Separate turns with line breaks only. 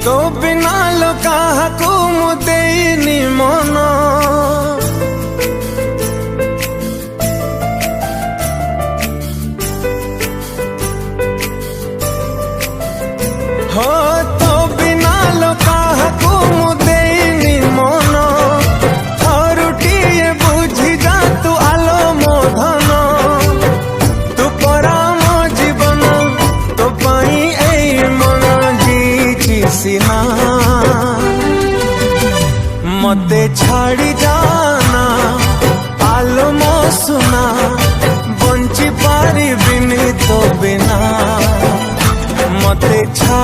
तो बिना लोका देनी मन हो तो बिना लोका देनी मन थरुटिए बुझी जा तू आलो मोधन तू परा मो जीवन तो पाई ए मन जी सीना मते छाड़ी जाना आलो मो सुना बंची पारी बिनी तो बिना मते छा